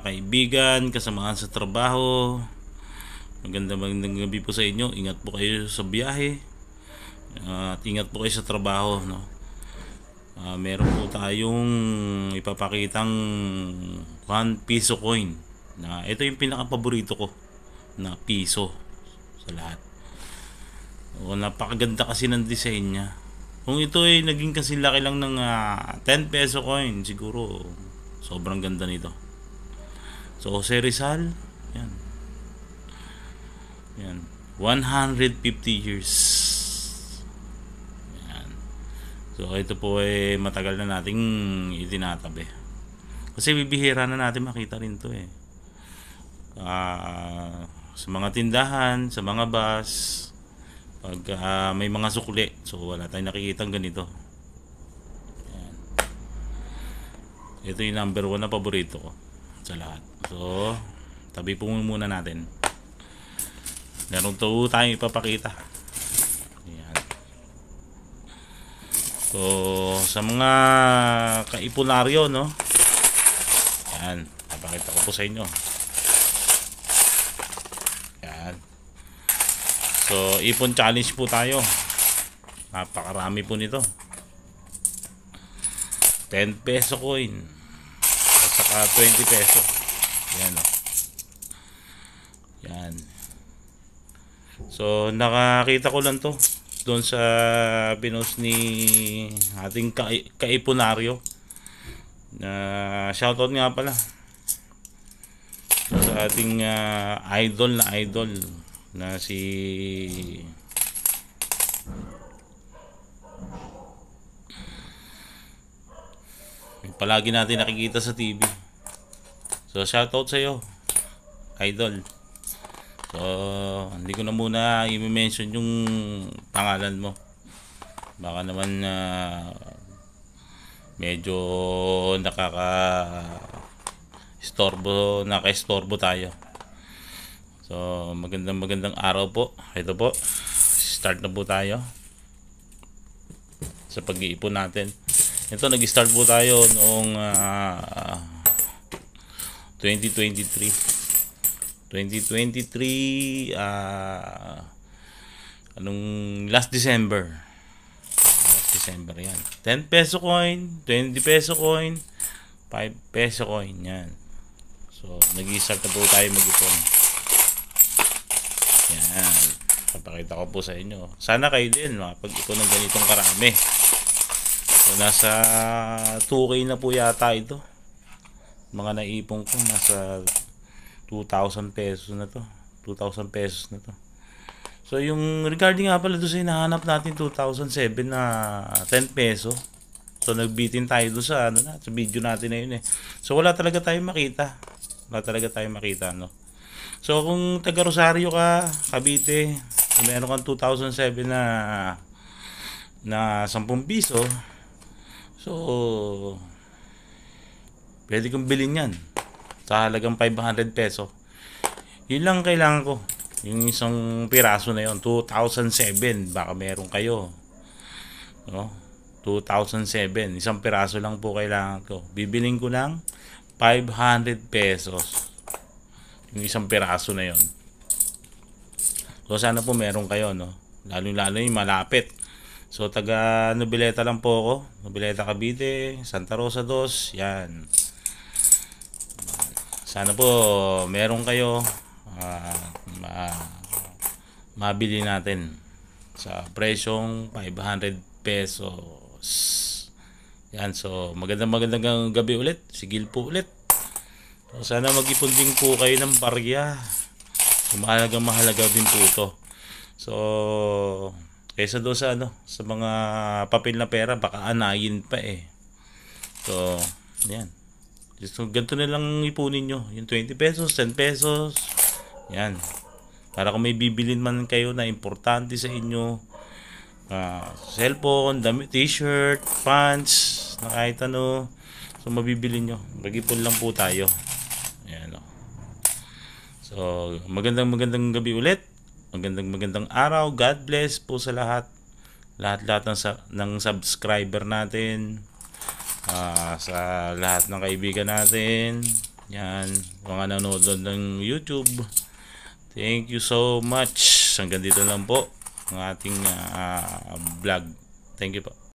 kaibigan, kasamahan sa trabaho. Magandang gabi po sa inyo. Ingat po kayo sa biyahe. At ingat po kayo sa trabaho, no? Meron po tayong ipapakitang 1 piso coin. Ito yung pinaka-paborito ko na piso sa lahat. Napakaganda kasi ng design niya. Kung ito ay naging kasi laki lang ng 10 peso coin, siguro sobrang ganda nito. So Jose Rizal, yan. Yan. 150 years. Yan. So ito po ay matagal na nating itinatabi. Kasi bibihira na natin makita rin to eh. Sa mga tindahan, sa mga bus, pag may mga sukli, so wala tayong nakikitang ganito. Yan. Ito yung number 1 na paborito ko sa lahat. So tabi po muna natin. Meron to tayong ipapakita. Yan. So sa mga kaipunaryo, no, yan, papakita ko po sa inyo. Yan. So ipon challenge po tayo. Napakarami po nito. 10 peso coin at saka 20 peso. Yan, oh. Yan. So nakakita ko lang to doon sa pinost ni ating kaipunaryo. Shoutout nga pala sa ating idol na si palagi natin nakikita sa TV. So shoutout sa iyo, idol. So hindi ko na muna i-mention yung pangalan mo. Baka naman medyo naka-istorbo tayo. So magandang araw po. Ito po, start na po tayo sa pag-iipon natin. Ito, nag-start po tayo noong 2023 last December yan. 10 peso coin, 20 peso coin, 5 peso coin, yan. So nag-start na po tayo mag-ipon. Yan, papakita ko po sa inyo. Sana kayo din makapag-ipon ng ganitong karami. So nasa 2K na po yata ito. Mga naipon ko nasa 2,000 pesos na to. 2,000 pesos na to. So yung regarding nga pala doon sa hinahanap natin 2007 na 10 peso. So nagbitin tayo doon sa sa video natin na yun eh. So wala talaga tayong makita. No. So kung taga Rosario ka, Cavite, kung meron kang 2007 na 10 piso, so pwede kong bilhin yan sa halagang 500 peso. Yun lang kailangan ko. Yung isang piraso na yon, 2007, baka meron kayo, no? 2007, isang piraso lang po kailangan ko. Bibiling ko lang 500 pesos yung isang piraso na yon. So sana po meron kayo, no? Lalo yung malapit. So taga Nobileta lang po ako, Nobileta, Cavite, Santa Rosa 2, yan. Sana po meron kayo, mabili natin sa presyong 500 pesos. Yan, so magandang gabi ulit. Sigil po ulit. So, sana mag-ipon din po kayo ng barya. So, mahalaga din po ito. So kaysa doon sa mga papel na pera, baka anayin pa eh. So yan. So ganito na lang ipunin nyo. Yung 20 pesos, 10 pesos. Yan. Para kung may bibilin man kayo na importante sa inyo, cellphone, damit, t-shirt, pants, na kahit ano, so mabibili nyo. Mag-ipon lang po tayo. Ayan, o. So magandang gabi ulit. Magandang araw. God bless po sa lahat. Lahat ng subscriber natin, sa lahat ng kaibigan natin. Yan, mga nanonood ng YouTube. Thank you so much. Hanggang dito lang po ang ating vlog. Thank you po.